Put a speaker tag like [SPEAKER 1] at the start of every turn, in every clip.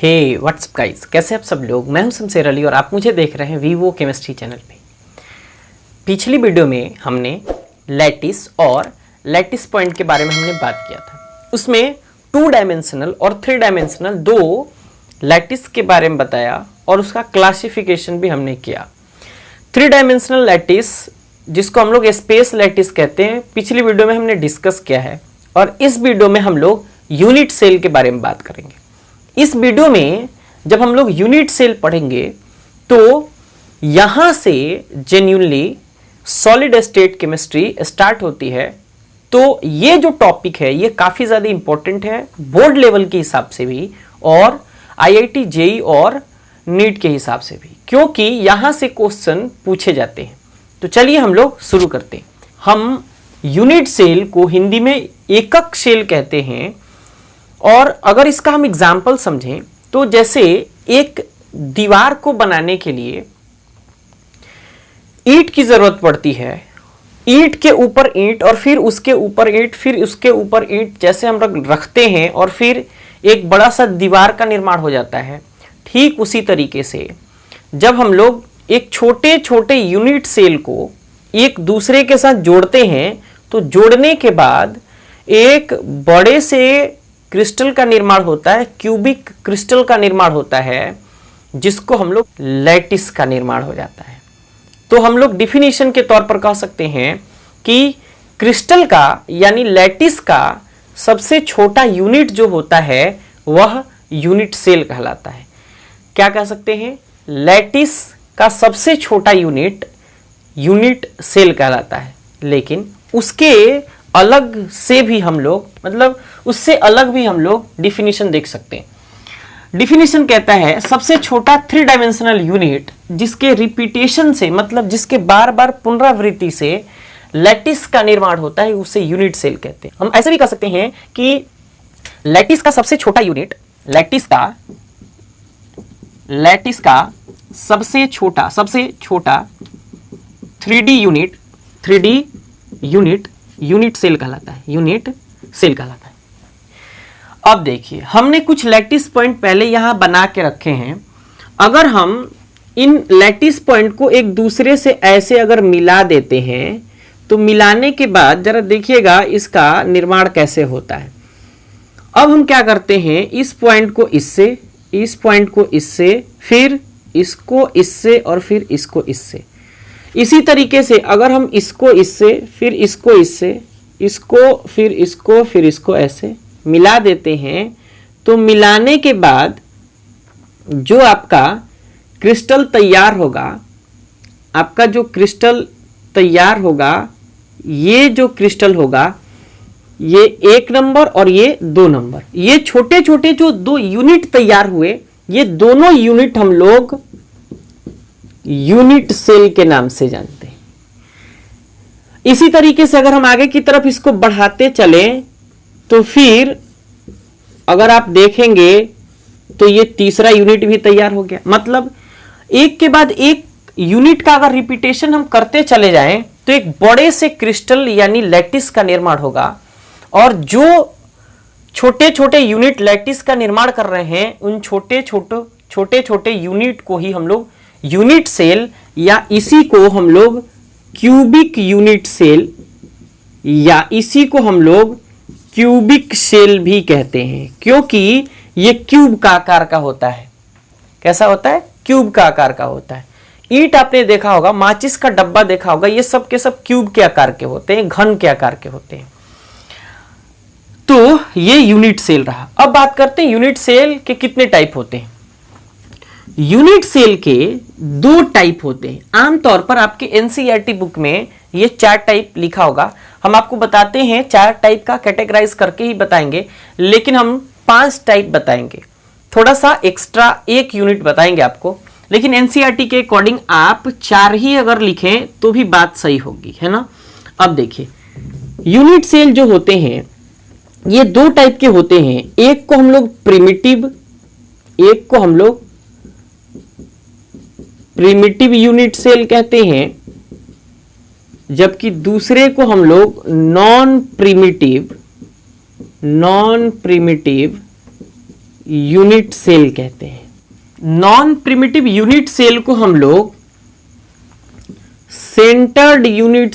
[SPEAKER 1] हे WhatsApp guys, कैसे आप सब लोग। मैं हूं शमशेर अली और आप मुझे देख रहे हैं वीवो केमिस्ट्री चैनल पे। पिछली वीडियो में हमने लैटिस और लैटिस पॉइंट के बारे में हमने बात किया था। उसमें 2 डायमेंशनल और 3 डायमेंशनल 2 लैटिस के बारे में बताया और उसका क्लासिफिकेशन भी हमने किया। 3 डायमेंशनल लैटिस, जिसको हम लोग स्पेस लैटिस कहते हैं, पिछली वीडियो में हमने डिस्कस किया है और इस वीडियो में हम लोग यूनिट सेल के बारे में बात करेंगे। इस वीडियो में जब हम लोग यूनिट सेल पढ़ेंगे तो यहां से genuinely solid state chemistry start होती है। तो ये जो टॉपिक है ये काफी ज्यादा इंपॉर्टेंट है बोर्ड लेवल के हिसाब से भी और आईआईटी जेई और नीट के हिसाब से भी, क्योंकि यहां से क्वेश्चन पूछे जाते हैं। तो चलिए हम लोग शुरू करते हैं। हम यूनिट सेल को हिंदी में एकक सेल कहते हैं और अगर इसका हम एग्जाम्पल समझें तो जैसे एक दीवार को बनाने के लिए ईंट की जरूरत पड़ती है, ईंट के ऊपर ईंट और फिर उसके ऊपर ईंट, फिर उसके ऊपर ईंट, जैसे हम रखते हैं और फिर एक बड़ा सा दीवार का निर्माण हो जाता है। ठीक उसी तरीके से जब हम लोग एक छोटे छोटे यूनिट सेल को एक दूसरे के साथ जोड़ते हैं तो जोड़ने के बाद एक बड़े से क्रिस्टल का निर्माण होता है, क्यूबिक क्रिस्टल का निर्माण होता है, जिसको हम लोग लैटिस का निर्माण हो जाता है। तो हम लोग डिफिनीशन के तौर पर कह सकते हैं कि क्रिस्टल का यानी लैटिस का सबसे छोटा यूनिट जो होता है वह यूनिट सेल कहलाता है। क्या कह सकते हैं? लैटिस का सबसे छोटा यूनिट यूनिट सेल कहलाता है। लेकिन उसके अलग से भी हम लोग, मतलब उससे अलग भी हम लोग डिफिनीशन देख सकते हैं। डिफिनीशन कहता है सबसे छोटा 3 डायमेंशनल यूनिट जिसके रिपीटेशन से, मतलब जिसके बार बार पुनरावृत्ति से लैटिस का निर्माण होता है, उसे यूनिट सेल कहते हैं। हम ऐसे भी कह सकते हैं कि लैटिस का सबसे छोटा यूनिट, लैटिस का सबसे छोटा 3D यूनिट यूनिट सेल कहलाता है, यूनिट सेल कहलाता है। अब देखिए, हमने कुछ लैटिस पॉइंट पहले यहां बना के रखे हैं। अगर हम इन लैटिस पॉइंट को एक दूसरे से ऐसे अगर मिला देते हैं तो मिलाने के बाद जरा देखिएगा इसका निर्माण कैसे होता है। अब हम क्या करते हैं, इस पॉइंट को इससे, इस पॉइंट को इससे, फिर इसको इससे और फिर इसको इससे। इसी तरीके से अगर हम इसको इससे, फिर इसको इससे, इसको फिर इसको, फिर इसको ऐसे मिला देते हैं तो मिलाने के बाद जो आपका क्रिस्टल तैयार होगा, आपका जो क्रिस्टल तैयार होगा, ये जो क्रिस्टल होगा ये 1 नंबर और ये 2 नंबर, ये छोटे छोटे जो 2 यूनिट तैयार हुए, ये दोनों यूनिट हम लोग यूनिट सेल के नाम से जानते हैं। इसी तरीके से अगर हम आगे की तरफ इसको बढ़ाते चलें तो फिर अगर आप देखेंगे तो ये तीसरा यूनिट भी तैयार हो गया। मतलब एक के बाद एक यूनिट का अगर रिपीटेशन हम करते चले जाएं तो एक बड़े से क्रिस्टल यानी लैटिस का निर्माण होगा और जो छोटे छोटे यूनिट लैटिस का निर्माण कर रहे हैं उन छोटे छोटे यूनिट को ही हम लोग यूनिट सेल या इसी को हम लोग क्यूबिक यूनिट सेल या इसी को हम लोग क्यूबिक सेल भी कहते हैं, क्योंकि ये क्यूब का आकार का होता है। कैसा होता है? क्यूब का आकार का होता है। ईंट आपने देखा होगा, माचिस का डब्बा देखा होगा, ये सब के सब क्यूब के आकार के होते हैं, घन के आकार के होते हैं। तो ये यूनिट सेल रहा। अब बात करते हैं यूनिट सेल के कितने टाइप होते हैं। यूनिट सेल के 2 टाइप होते हैं। आमतौर पर आपके एनसीईआरटी बुक में ये 4 टाइप लिखा होगा। हम आपको बताते हैं 4 टाइप का कैटेगराइज करके ही बताएंगे, लेकिन हम 5 टाइप बताएंगे। थोड़ा सा एक्स्ट्रा 1 यूनिट बताएंगे आपको, लेकिन एनसीईआरटी के अकॉर्डिंग आप 4 ही अगर लिखें तो भी बात सही होगी, है ना। अब देखिए, यूनिट सेल जो होते हैं ये 2 टाइप के होते हैं। एक को हम लोग प्रिमिटिव यूनिट सेल कहते हैं, जबकि दूसरे को हम लोग नॉन प्रिमिटिव यूनिट सेल कहते हैं। नॉन प्रिमिटिव यूनिट सेल को हम लोग सेंटर्ड यूनिट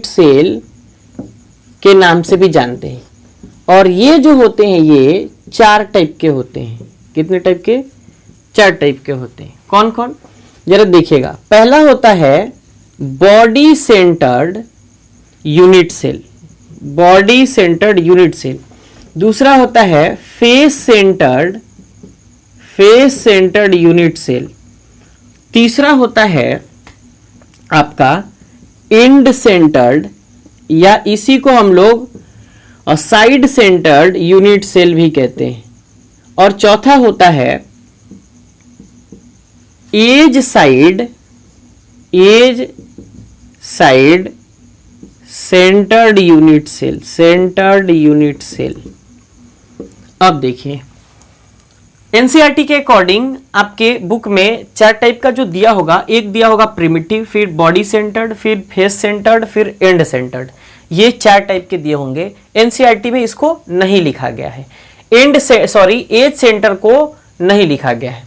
[SPEAKER 1] सेल के नाम से भी जानते हैं। और ये जो होते हैं ये 4 टाइप के होते हैं। कितने टाइप के? 4 टाइप के होते हैं। कौन कौन? जरा देखिएगा। पहला होता है body centred unit cell, body centred unit cell. दूसरा होता है फेस सेंटर्ड यूनिट सेल। तीसरा होता है आपका एंड सेंटर्ड, या इसी को हम लोग साइड सेंटर्ड यूनिट सेल भी कहते हैं। और चौथा होता है edge side centred unit cell. अब देखिए एनसीईआरटी के अकॉर्डिंग आपके बुक में 4 टाइप का जो दिया होगा, एक दिया होगा प्रिमिटिव, फिर बॉडी सेंटर्ड, फिर फेस सेंटर्ड, फिर एंड सेंटर्ड। ये 4 टाइप के दिए होंगे। एनसीईआरटी में इसको नहीं लिखा गया है। एज सेंटर को नहीं लिखा गया है।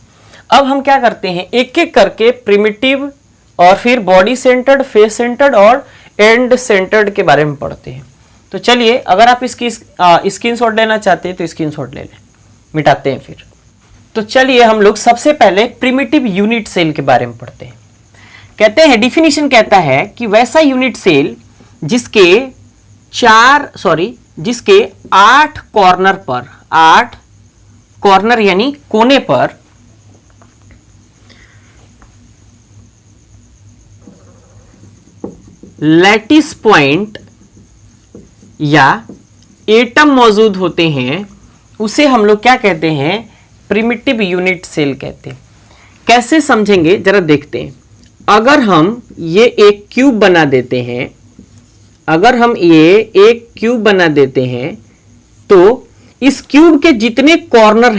[SPEAKER 1] अब हम क्या करते हैं, एक एक करके प्रिमिटिव और फिर बॉडी सेंटर्ड, फेस सेंटर्ड और एंड सेंटर्ड के बारे में पढ़ते हैं। तो चलिए, अगर आप इसकी स्क्रीनशॉट लेना चाहते हैं तो स्क्रीनशॉट ले लें, मिटाते हैं फिर। तो चलिए हम लोग सबसे पहले प्रिमिटिव यूनिट सेल के बारे में पढ़ते हैं। कहते हैं, डिफिनीशन कहता है कि वैसा यूनिट सेल जिसके 8 कॉर्नर पर, 8 कॉर्नर यानी कोने पर लैटिस पॉइंट या एटम मौजूद होते हैं, उसे हम लोग क्या कहते हैं? प्रिमिटिव यूनिट सेल कहते हैं। कैसे समझेंगे जरा देखते हैं। अगर हम ये एक क्यूब बना देते हैं, तो इस क्यूब के जितने कॉर्नर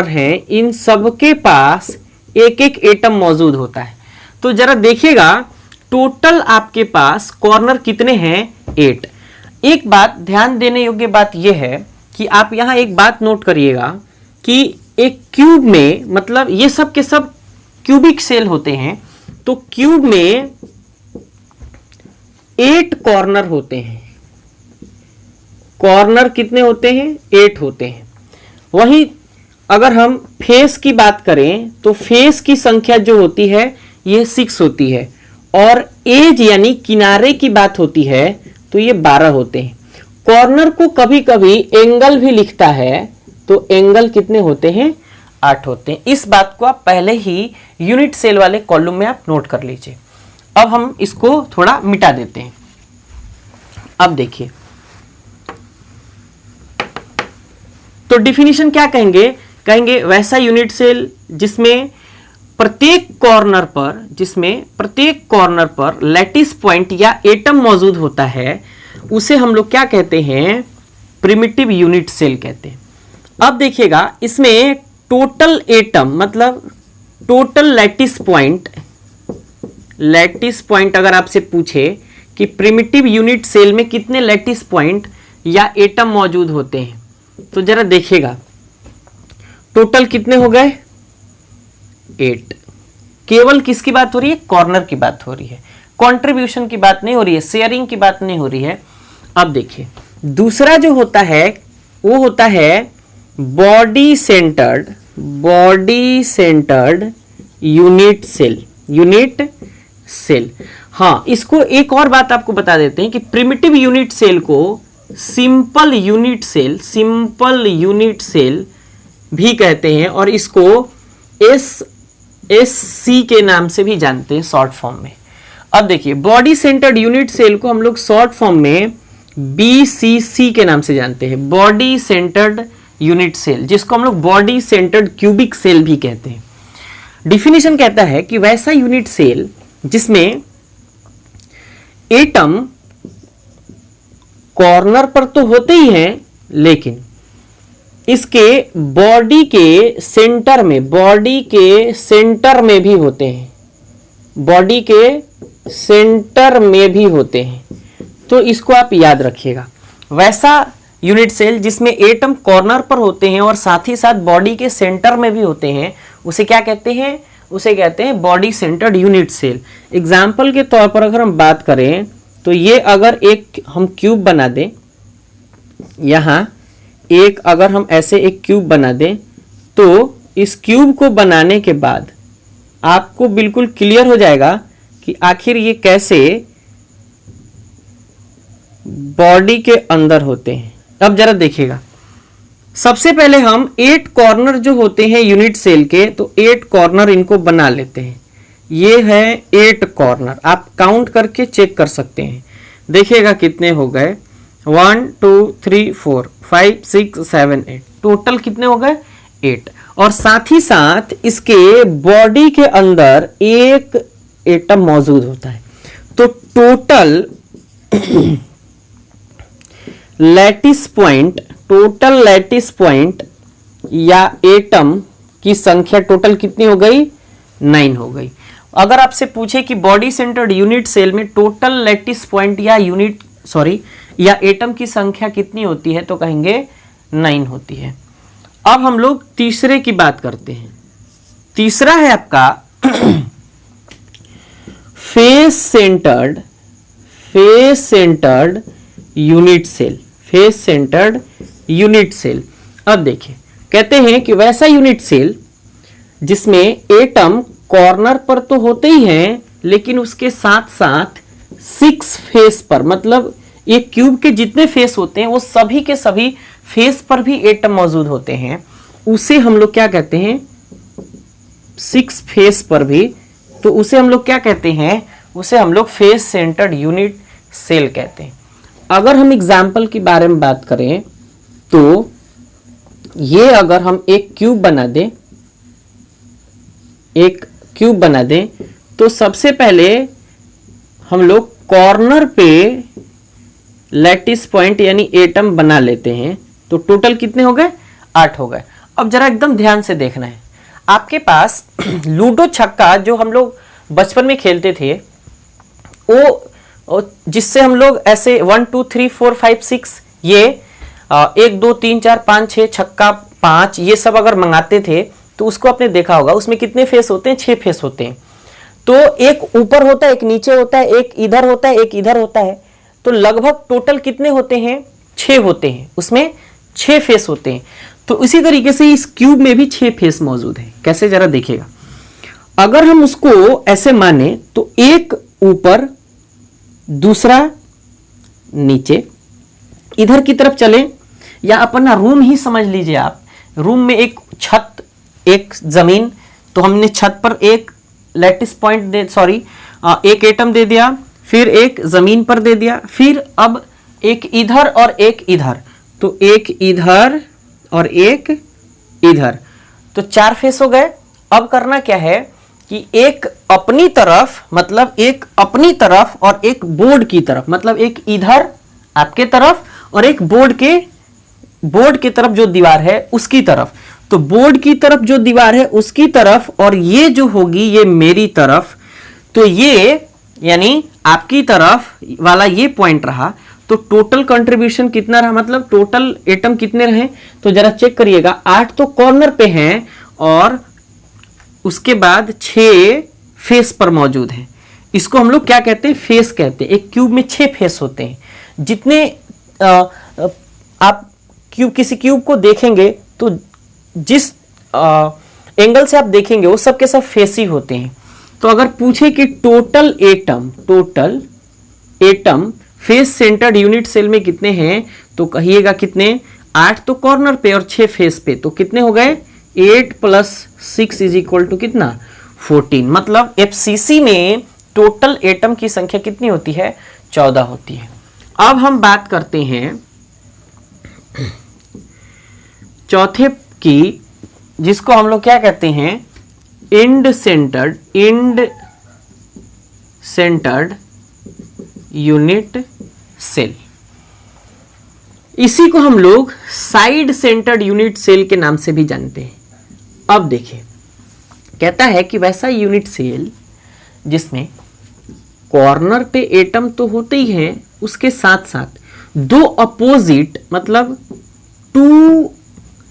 [SPEAKER 1] हैं, इन सब के पास एक एक एटम मौजूद होता है। तो जरा देखिएगा, टोटल आपके पास कॉर्नर कितने हैं? 8। एक बात ध्यान देने योग्य बात यह है कि आप यहां एक बात नोट करिएगा कि एक क्यूब में, मतलब ये सब के सब क्यूबिक सेल होते हैं, तो क्यूब में 8 कॉर्नर होते हैं। कॉर्नर कितने होते हैं? 8 होते हैं। वहीं अगर हम फेस की बात करें तो फेस की संख्या जो होती है ये 6 होती है, और एज यानी किनारे की बात होती है तो ये 12 होते हैं। कॉर्नर को कभी कभी एंगल भी लिखता है, तो एंगल कितने होते हैं? 8 होते हैं। इस बात को आप पहले ही यूनिट सेल वाले कॉलम में आप नोट कर लीजिए। अब हम इसको थोड़ा मिटा देते हैं। अब देखिए, तो डिफिनीशन क्या कहेंगे वैसा यूनिट सेल जिसमें प्रत्येक कॉर्नर पर लैटिस पॉइंट या एटम मौजूद होता है, उसे हम लोग क्या कहते हैं? प्रिमिटिव यूनिट सेल कहते हैं। अब देखिएगा, इसमें टोटल एटम मतलब टोटल लैटिस पॉइंट अगर आपसे पूछे कि प्रिमिटिव यूनिट सेल में कितने लैटिस पॉइंट या एटम मौजूद होते हैं, तो जरा देखिएगा टोटल कितने हो गए? 8। केवल किसकी बात हो रही है? कॉर्नर की बात हो रही है, कंट्रीब्यूशन की बात नहीं हो रही है, शेयरिंग की बात नहीं हो रही है। अब देखिए, दूसरा जो होता है वो होता है बॉडी सेंटर्ड यूनिट सेल। हाँ, इसको एक और बात आपको बता देते हैं कि प्रिमिटिव यूनिट सेल को सिंपल यूनिट सेल भी कहते हैं, और इसको SC के नाम से भी जानते हैं शॉर्ट फॉर्म में। अब देखिए, बॉडी सेंटर्ड यूनिट सेल को हम लोग शॉर्ट फॉर्म में BCC के नाम से जानते हैं, बॉडी सेंटर्ड यूनिट सेल, जिसको हम लोग बॉडी सेंटर्ड क्यूबिक सेल भी कहते हैं। डिफिनीशन कहता है कि वैसा यूनिट सेल जिसमें एटम कॉर्नर पर तो होते ही हैं, लेकिन इसके बॉडी के सेंटर में भी होते हैं, बॉडी के सेंटर में भी होते हैं। तो इसको आप याद रखिएगा। वैसा यूनिट सेल जिसमें एटम कॉर्नर पर होते हैं और साथ ही साथ बॉडी के सेंटर में भी होते हैं, उसे क्या कहते हैं? उसे कहते हैं body centred unit cell. Example के तौर पर अगर हम बात करें तो ये अगर एक हम क्यूब बना दें, यहाँ एक अगर हम ऐसे एक क्यूब बना दें, तो इस क्यूब को बनाने के बाद आपको बिल्कुल क्लियर हो जाएगा कि आखिर ये कैसे बॉडी के अंदर होते हैं। अब जरा देखिएगा, सबसे पहले हम 8 कॉर्नर जो होते हैं यूनिट सेल के, तो 8 कॉर्नर इनको बना लेते हैं। ये है 8 कॉर्नर, आप काउंट करके चेक कर सकते हैं। देखिएगा कितने हो गए, 1 2 3 4 5 6 7 8, टोटल कितने हो गए? 8। और साथ ही साथ इसके बॉडी के अंदर एक एटम मौजूद होता है। तो टोटल लैटिस पॉइंट या एटम की संख्या टोटल कितनी हो गई? 9 हो गई। अगर आपसे पूछे कि बॉडी सेंटर्ड यूनिट सेल में टोटल लैटिस पॉइंट या एटम की संख्या कितनी होती है, तो कहेंगे 9 होती है। अब हम लोग तीसरे की बात करते हैं। तीसरा है आपका फेस सेंटर्ड यूनिट सेल। अब देखिए, कहते हैं कि वैसा यूनिट सेल जिसमें एटम कॉर्नर पर तो होते ही हैं, लेकिन उसके साथ साथ 6 फेस पर, मतलब एक क्यूब के जितने फेस होते हैं वो सभी के सभी फेस पर भी एटम मौजूद होते हैं, उसे हम लोग क्या कहते हैं? 6 फेस पर भी, तो उसे हम लोग क्या कहते हैं? उसे हम लोग फेस सेंटर्ड यूनिट सेल कहते हैं। अगर हम एग्जाम्पल के बारे में बात करें तो ये अगर हम एक क्यूब बना दें, तो सबसे पहले हम लोग कॉर्नर पे लैटिस पॉइंट यानी एटम बना लेते हैं। तो टोटल कितने हो गए? 8 हो गए। अब जरा एकदम ध्यान से देखना है, आपके पास लूडो छक्का जो हम लोग बचपन में खेलते थे, वो जिससे हम लोग ऐसे 1 2 3 4 5 6 ये 1 2 3 4 5 6 छक्का 5 ये सब अगर मंगाते थे, तो उसको आपने देखा होगा, उसमें कितने फेस होते हैं? 6 फेस होते हैं। तो एक ऊपर होता है, एक नीचे होता है, एक इधर होता है, एक इधर होता है। तो लगभग टोटल कितने होते हैं? 6 होते हैं, उसमें 6 फेस होते हैं। तो इसी तरीके से इस क्यूब में भी 6 फेस मौजूद है। कैसे, जरा देखिएगा। अगर हम उसको ऐसे माने तो एक ऊपर, दूसरा नीचे, इधर की तरफ चले, या अपना रूम ही समझ लीजिए आप। रूम में एक छत, एक जमीन, तो हमने छत पर एक लैटिस पॉइंट एक एटम दे दिया, फिर एक जमीन पर दे दिया, फिर अब एक इधर और एक इधर, तो एक इधर और एक इधर, तो 4 फेस हो गए। अब करना क्या है कि एक अपनी तरफ, मतलब एक अपनी तरफ, और एक बोर्ड की तरफ, मतलब एक इधर आपके तरफ और एक बोर्ड के तरफ जो दीवार है उसकी तरफ। तो बोर्ड की तरफ जो दीवार है उसकी तरफ, और ये जो होगी ये मेरी तरफ, तो ये यानी आपकी तरफ वाला ये पॉइंट रहा। तो टोटल कंट्रीब्यूशन कितना रहा, मतलब टोटल एटम कितने रहे? तो जरा चेक करिएगा, 8 तो कॉर्नर पे हैं और उसके बाद 6 फेस पर मौजूद हैं। इसको हम लोग क्या कहते हैं? फेस कहते हैं। एक क्यूब में 6 फेस होते हैं। जितने आप किसी क्यूब को देखेंगे तो जिस एंगल से आप देखेंगे वो सब के सब फेस ही होते हैं। तो अगर पूछे कि total atom face centred unit cell में कितने हैं, तो कहिएगा कितने? 8 तो कॉर्नर पे और 6 फेस पे, तो कितने हो गए? 8 + 6 = कितना? 14। मतलब एफसीसी में टोटल एटम की संख्या कितनी होती है? 14 होती है। अब हम बात करते हैं चौथे की, जिसको हम लोग क्या कहते हैं? End centred unit cell. इसी को हम लोग साइड सेंटर्ड यूनिट सेल के नाम से भी जानते हैं। अब देखिए, कहता है कि वैसा यूनिट सेल जिसमें कॉर्नर पे एटम तो होते ही हैं, उसके साथ साथ दो अपोजिट, मतलब टू,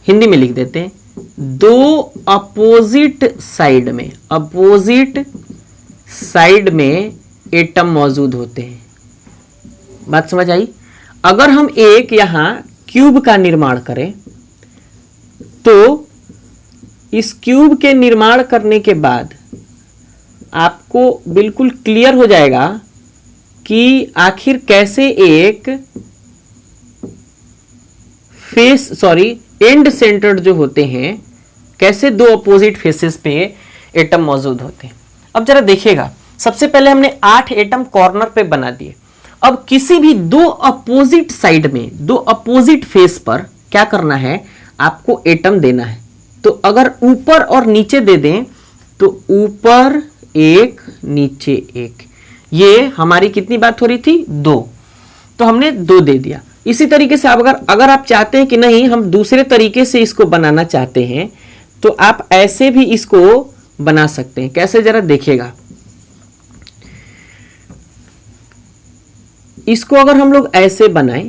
[SPEAKER 1] हिंदी में लिख देते हैं, दो अपोजिट साइड में एटम मौजूद होते हैं। बात समझ आई? अगर हम एक यहां क्यूब का निर्माण करें तो इस क्यूब के निर्माण करने के बाद आपको बिल्कुल क्लियर हो जाएगा कि आखिर कैसे एक एंड सेंटर्ड जो होते हैं, कैसे दो अपोजिट फेसेस पे एटम मौजूद होते हैं। अब जरा देखिएगा, सबसे पहले हमने 8 एटम कॉर्नर पे बना दिए। अब किसी भी दो अपोजिट साइड में, दो अपोजिट फेस पर क्या करना है, आपको एटम देना है। तो अगर ऊपर और नीचे दे दें तो ऊपर एक नीचे एक, ये हमारी कितनी बात हो रही थी, 2, तो हमने 2 दे दिया। इसी तरीके से अगर आप चाहते हैं कि नहीं हम दूसरे तरीके से इसको बनाना चाहते हैं तो आप ऐसे भी इसको बना सकते हैं। कैसे, जरा देखिएगा। इसको अगर हम लोग ऐसे बनाएं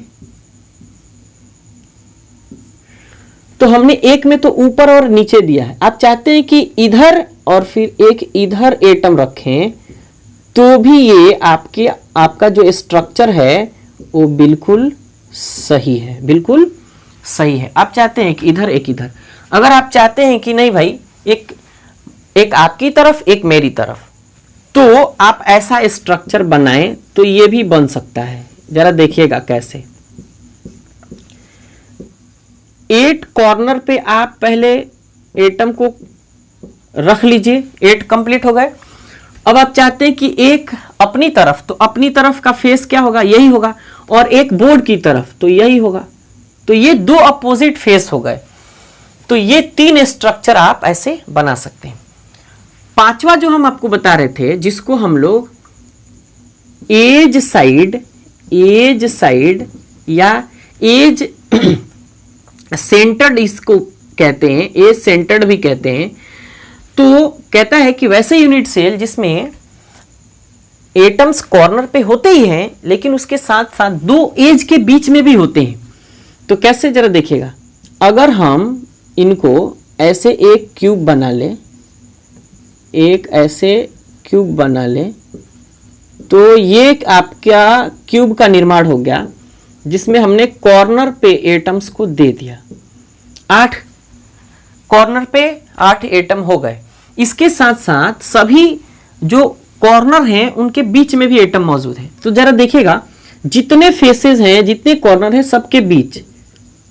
[SPEAKER 1] तो हमने एक में तो ऊपर और नीचे दिया है, आप चाहते हैं कि इधर और फिर एक इधर एटम रखें तो भी ये आपका जो स्ट्रक्चर है वो बिल्कुल सही है, बिल्कुल सही है। आप चाहते हैं कि इधर एक इधर, अगर आप चाहते हैं कि नहीं भाई एक आपकी तरफ एक मेरी तरफ, तो आप ऐसा स्ट्रक्चर बनाएं तो ये भी बन सकता है। जरा देखिएगा कैसे। 8 कॉर्नर पे आप पहले एटम को रख लीजिए, 8 कंप्लीट हो गए। अब आप चाहते हैं कि एक अपनी तरफ, तो अपनी तरफ का फेस क्या होगा, यही होगा, और एक बोर्ड की तरफ तो यही होगा। तो ये 2 अपोजिट फेस हो गए। तो ये 3 स्ट्रक्चर आप ऐसे बना सकते हैं। पांचवा जो हम आपको बता रहे थे, जिसको हम लोग एज साइड या एज सेंटर्ड इसको कहते हैं, एज सेंटर्ड भी कहते हैं। तो कहता है कि वैसे यूनिट सेल जिसमें एटम्स कॉर्नर पे होते ही हैं लेकिन उसके साथ साथ 2 एज के बीच में भी होते हैं। तो कैसे, जरा देखिएगा। अगर हम इनको ऐसे एक क्यूब बना ले, एक ऐसे क्यूब बना ले, तो ये आपका क्यूब का निर्माण हो गया जिसमें हमने कॉर्नर पे एटम्स को दे दिया। 8 कॉर्नर पे 8 एटम हो गए। इसके साथ साथ सभी जो कॉर्नर हैं उनके बीच में भी एटम मौजूद है। तो जरा देखिएगा, जितने फेसेस हैं, जितने कॉर्नर हैं, सबके बीच,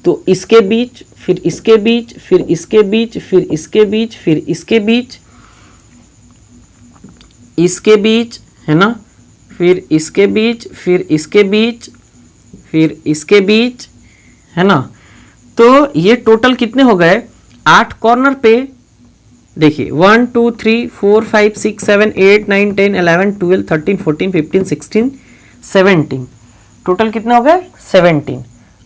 [SPEAKER 1] तो इसके बीच, फिर इसके बीच, फिर इसके बीच, फिर इसके बीच, फिर इसके बीच, इसके बीच, है ना, फिर इसके बीच, फिर इसके बीच, फिर इसके बीच, है ना। तो ये टोटल कितने हो गए, 8 कॉर्नर पे। देखिए 1 2 3 4 5 6 7 8 9 10 11 12 13 14 15 16 17, टोटल कितने हो गए, 17।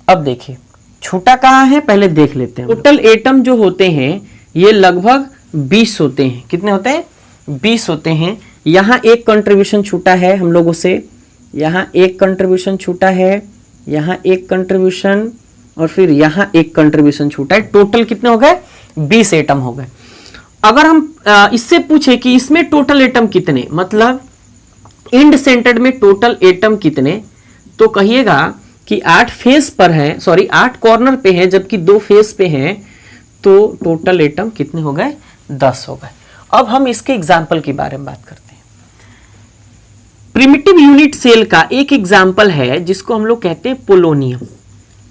[SPEAKER 1] अब देखिए छूटा कहाँ है, पहले देख लेते हैं। टोटल एटम जो होते हैं ये लगभग 20 होते हैं। कितने होते हैं, 20 होते हैं। यहाँ एक कंट्रीब्यूशन छूटा है हम लोगों से, यहाँ एक कंट्रीब्यूशन छूटा है, यहाँ एक कंट्रीब्यूशन, और फिर यहाँ एक कंट्रीब्यूशन छूटा है। टोटल कितने हो गए, 20 एटम हो गए। अगर हम इससे पूछे कि इसमें टोटल एटम कितने, मतलब एंड सेंटर्ड में टोटल एटम कितने, तो कहिएगा कि 8 फेस पर है, सॉरी 8 कॉर्नर पे है जबकि 2 फेस पे हैं, तो टोटल एटम कितने हो गए, 10 हो गए। अब हम इसके एग्जाम्पल के बारे में बात करते हैं। प्रिमिटिव यूनिट सेल का एक एग्जाम्पल है जिसको हम लोग कहते हैं पोलोनियम।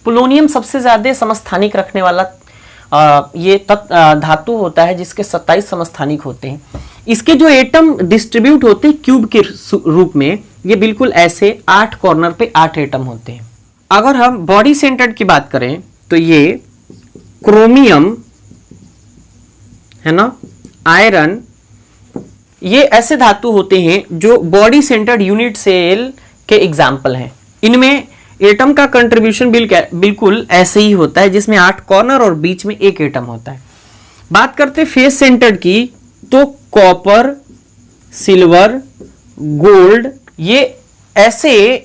[SPEAKER 1] पोलोनियम सबसे ज्यादा समस्थानिक रखने वाला ये धातु होता है जिसके 27 समस्थानिक होते हैं। इसके जो एटम डिस्ट्रीब्यूट होते हैं क्यूब के रूप में, ये बिल्कुल ऐसे 8 कॉर्नर पे 8 एटम होते हैं। अगर हम बॉडी सेंटर्ड की बात करें तो ये क्रोमियम, है ना, आयरन, ये ऐसे धातु होते हैं जो बॉडी सेंटर्ड यूनिट सेल के एग्जाम्पल हैं। इनमें एटम का कंट्रीब्यूशन बिल्कुल ऐसे ही होता है जिसमें 8 कॉर्नर और बीच में एक एटम होता है। बात करते फेस सेंटर्ड की, तो कॉपर, सिल्वर, गोल्ड, ये ऐसे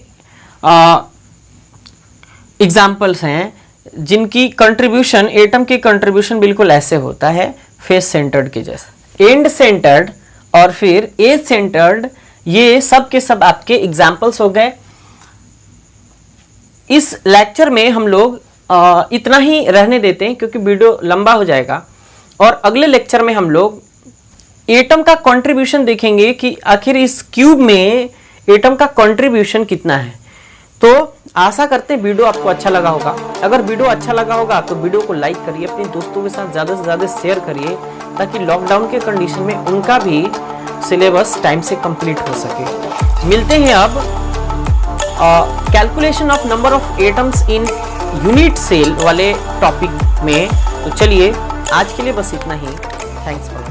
[SPEAKER 1] एग्जाम्पल्स हैं जिनकी कंट्रीब्यूशन, एटम की कंट्रीब्यूशन बिल्कुल ऐसे होता है, फेस सेंटर्ड के जैसे। एंड सेंटर्ड और फिर एज सेंटर्ड, ये सब के सब आपके एग्जाम्पल्स हो गए। इस लेक्चर में हम लोग इतना ही रहने देते हैं क्योंकि वीडियो लंबा हो जाएगा, और अगले लेक्चर में हम लोग एटम का कंट्रीब्यूशन देखेंगे कि आखिर इस क्यूब में एटम का कंट्रीब्यूशन कितना है। तो आशा करते हैं वीडियो आपको अच्छा लगा होगा। अगर वीडियो अच्छा लगा होगा तो वीडियो को लाइक करिए, अपने दोस्तों के साथ ज़्यादा से ज़्यादा शेयर करिए, ताकि लॉकडाउन के कंडीशन में उनका भी सिलेबस टाइम से कंप्लीट हो सके। मिलते हैं अब calculation of number of atoms in unit cell वाले टॉपिक में। तो चलिए आज के लिए बस इतना ही। Thanks for